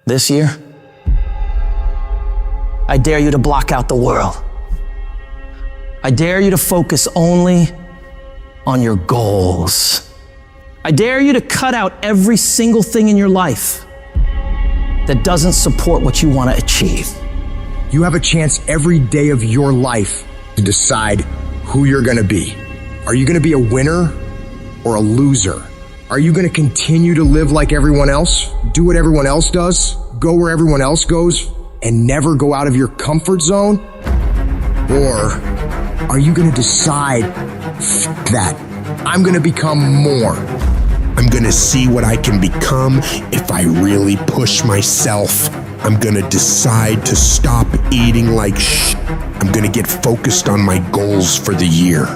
This year, I dare you to block out the world. I dare you to focus only on your goals. I dare you to cut out every single thing in your life that doesn't support what you want to achieve. You have a chance every day of your life to decide who you're gonna be. Are you gonna be a winner or a loser? Are you gonna continue to live like everyone else, do what everyone else does, go where everyone else goes, and never go out of your comfort zone? Or are you gonna decide, that, I'm gonna become more? I'm gonna see what I can become if I really push myself. I'm gonna decide to stop eating like shit. I'm gonna get focused on my goals for the year.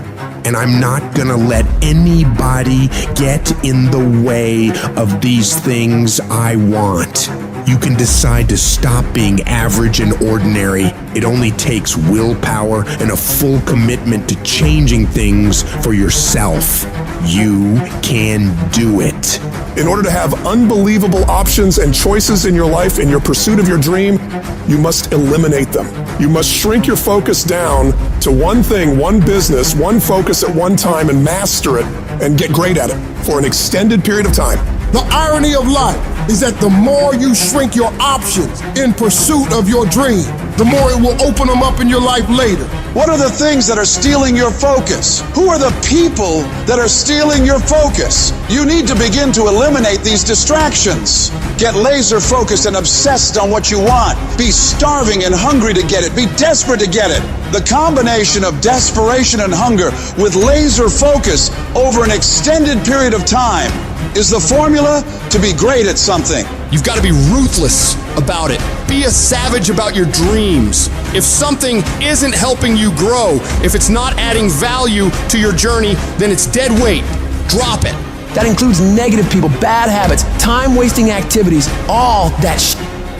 And I'm not gonna let anybody get in the way of these things I want. You can decide to stop being average and ordinary. It only takes willpower and a full commitment to changing things for yourself. You can do it. In order to have unbelievable options and choices in your life, in your pursuit of your dream, you must eliminate them. You must shrink your focus down to one thing, one business, one focus at one time, and master it and get great at it for an extended period of time. The irony of life is that the more you shrink your options in pursuit of your dream, the more it will open them up in your life later. What are the things that are stealing your focus? Who are the people that are stealing your focus? You need to begin to eliminate these distractions. Get laser focused and obsessed on what you want. Be starving and hungry to get it. Be desperate to get it. The combination of desperation and hunger with laser focus over an extended period of time is the formula to be great at something. You've got to be ruthless about it. Be a savage about your dreams. If something isn't helping you grow, if it's not adding value to your journey, then it's dead weight. Drop it. That includes negative people, bad habits, time-wasting activities, all that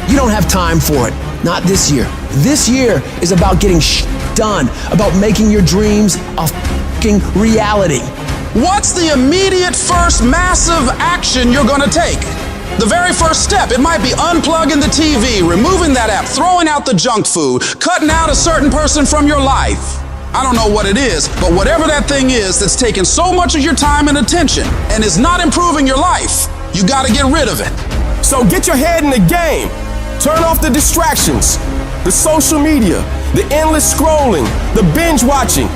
You don't have time for it. Not this year. This year is about getting done, about making your dreams a fucking reality. What's the immediate first massive action you're gonna take? The very first step, it might be unplugging the TV, removing that app, throwing out the junk food, cutting out a certain person from your life. I don't know what it is, but whatever that thing is that's taking so much of your time and attention and is not improving your life, you gotta get rid of it. So get your head in the game. Turn off the distractions, the social media, the endless scrolling, the binge watching.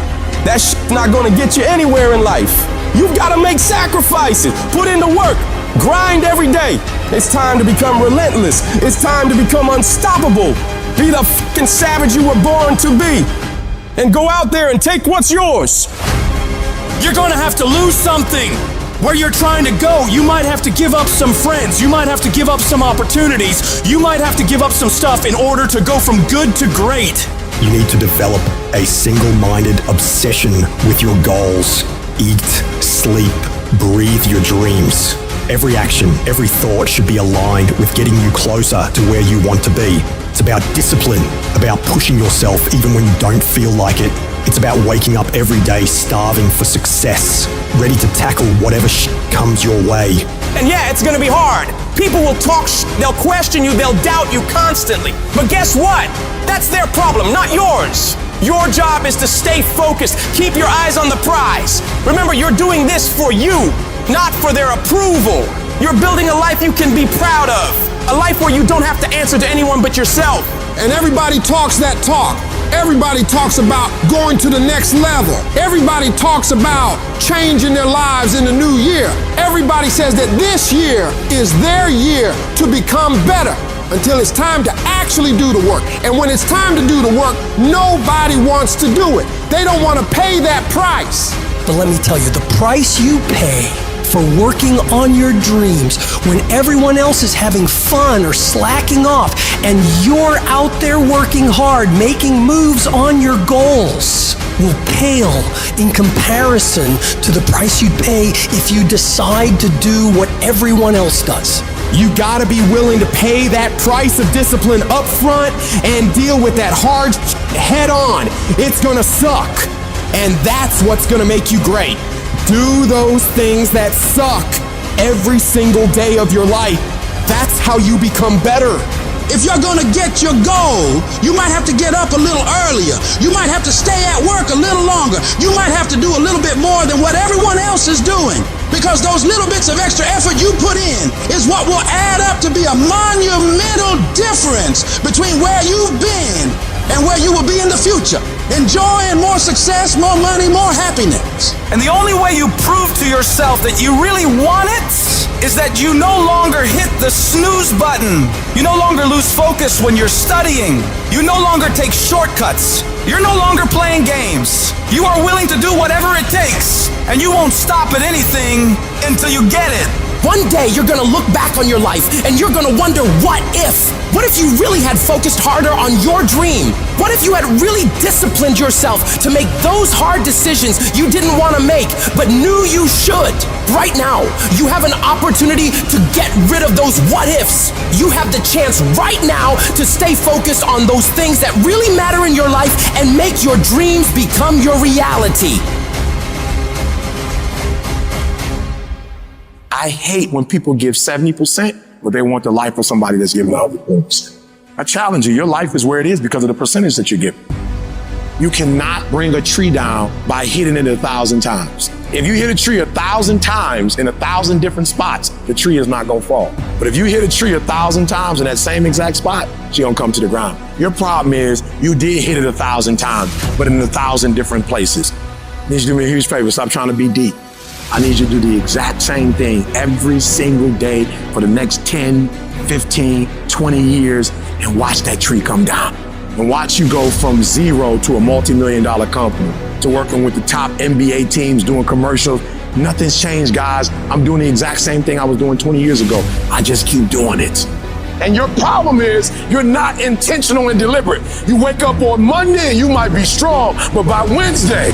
That shit's not gonna get you anywhere in life. You've gotta make sacrifices, put in the work, grind every day. It's time to become relentless. It's time to become unstoppable. Be the fucking savage you were born to be. And go out there and take what's yours. You're gonna have to lose something. Where you're trying to go, you might have to give up some friends. You might have to give up some opportunities. You might have to give up some stuff in order to go from good to great. You need to develop a single-minded obsession with your goals. Eat, sleep, breathe your dreams. Every action, every thought should be aligned with getting you closer to where you want to be. It's about discipline, about pushing yourself even when you don't feel like it. It's about waking up every day starving for success, ready to tackle whatever comes your way. And yeah, it's gonna be hard. People will talk they'll question you, they'll doubt you constantly. But guess what? That's their problem, not yours. Your job is to stay focused, keep your eyes on the prize. Remember, you're doing this for you, not for their approval. You're building a life you can be proud of, a life where you don't have to answer to anyone but yourself. And everybody talks that talk. Everybody talks about going to the next level. Everybody talks about changing their lives in the new year. Everybody says that this year is their year to become better until it's time to actually do the work. And when it's time to do the work, nobody wants to do it. They don't want to pay that price. But let me tell you, the price you pay for working on your dreams when everyone else is having fun or slacking off and you're out there working hard, making moves on your goals, will pale in comparison to the price you'd pay if you decide to do what everyone else does. You gotta be willing to pay that price of discipline up front and deal with that hard head on. It's gonna suck. And that's what's gonna make you great. Do those things that suck every single day of your life. That's how you become better. If you're gonna get your goal, you might have to get up a little earlier. You might have to stay at work a little longer. You might have to do a little bit more than what everyone else is doing. Because those little bits of extra effort you put in is what will add up to be a monumental difference between where you've been and where you will be in the future. Enjoying more success, more money, more happiness. And the only way you prove to yourself that you really want it is that you no longer hit the snooze button. You no longer lose focus when you're studying. You no longer take shortcuts. You're no longer playing games. You are willing to do whatever it takes, and you won't stop at anything until you get it. One day you're gonna look back on your life and you're gonna wonder, what if? What if you really had focused harder on your dream? What if you had really disciplined yourself to make those hard decisions you didn't want to make but knew you should? Right now, you have an opportunity to get rid of those what ifs. You have the chance right now to stay focused on those things that really matter in your life and make your dreams become your reality. I hate when people give 70%, but they want the life of somebody that's giving 100%. I challenge you, your life is where it is because of the percentage that you give. You cannot bring a tree down by hitting it 1,000 times. If you hit a tree 1,000 times in 1,000 different spots, the tree is not gonna fall. But if you hit a tree 1,000 times in that same exact spot, she gonna come to the ground. Your problem is you did hit it 1,000 times, but in 1,000 different places. I need you to do me a huge favor, stop trying to be deep. I need you to do the exact same thing every single day for the next 10, 15, 20 years and watch that tree come down. And watch you go from zero to a multi-million-dollar company, to working with the top NBA teams, doing commercials. Nothing's changed, guys. I'm doing the exact same thing I was doing 20 years ago. I just keep doing it. And your problem is you're not intentional and deliberate. You wake up on Monday and you might be strong, but by Wednesday,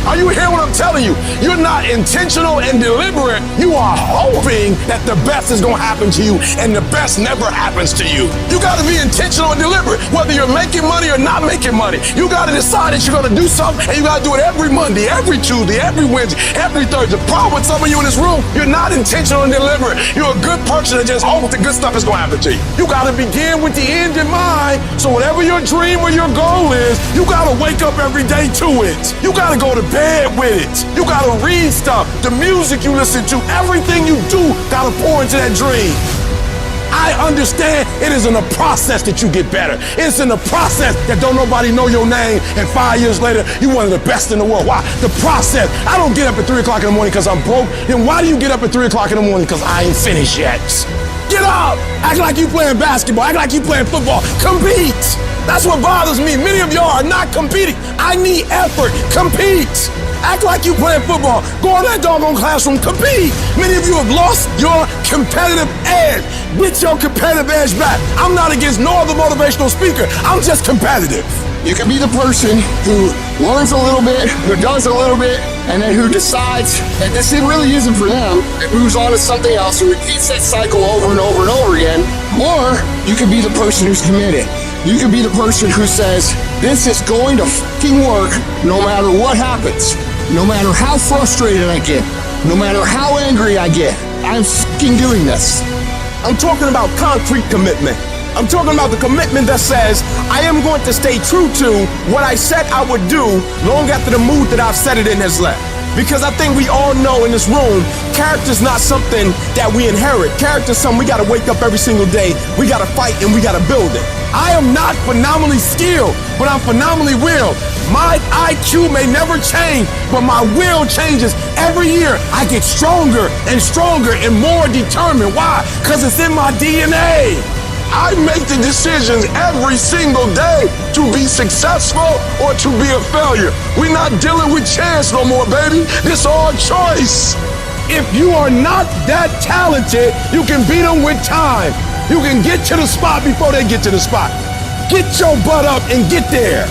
are you hearing what I'm telling you? You're not intentional and deliberate. You are hoping that the best is gonna happen to you, and the best never happens to you. You gotta be intentional and deliberate, whether you're making money or not making money. You gotta decide that you're gonna do something, and you gotta do it every Monday, every Tuesday, every Wednesday, every Thursday. The problem with some of you in this room, you're not intentional and deliberate. You're a good person that just hopes the good stuff is gonna happen to you. You gotta begin with the end in mind, so whatever your dream or your goal is, you gotta wake up every day to it. You gotta go to bed with it. You gotta read stuff, the music you listen to, everything you do gotta pour into that dream. I understand it is in the process that you get better. It's in the process that don't nobody know your name, and 5 years later, you're one of the best in the world. Why? The process. I don't get up at 3 o'clock in the morning because I'm broke. Then why do you get up at 3 o'clock in the morning? Because I ain't finished yet. Get up! Act like you playing basketball. Act like you playing football. Compete! That's what bothers me. Many of y'all are not competing. I need effort. Compete! Act like you playing football. Go in that doggone classroom. Compete! Many of you have lost your competitive edge. Get your competitive edge back. I'm not against no other motivational speaker. I'm just competitive. You can be the person who learns a little bit, who does a little bit, and then who decides that this really isn't for them and moves on to something else, who repeats that cycle over and over and over again. Or you can be the person who's committed. You can be the person who says, this is going to fucking work no matter what happens. No matter how frustrated I get, no matter how angry I get, I'm fucking doing this. I'm talking about concrete commitment. I'm talking about the commitment that says, I am going to stay true to what I said I would do long after the mood that I've set it in has left. Because I think we all know in this room, character's not something that we inherit. Character's something we gotta wake up every single day, we gotta fight, and we gotta build it. I am not phenomenally skilled, but I'm phenomenally willed. My IQ may never change, but my will changes every year. I get stronger and stronger and more determined. Why? Because it's in my DNA. I make the decisions every single day to be successful or to be a failure. We're not dealing with chance no more, baby. This all choice. If you are not that talented, you can beat them with time. You can get to the spot before they get to the spot. Get your butt up and get there.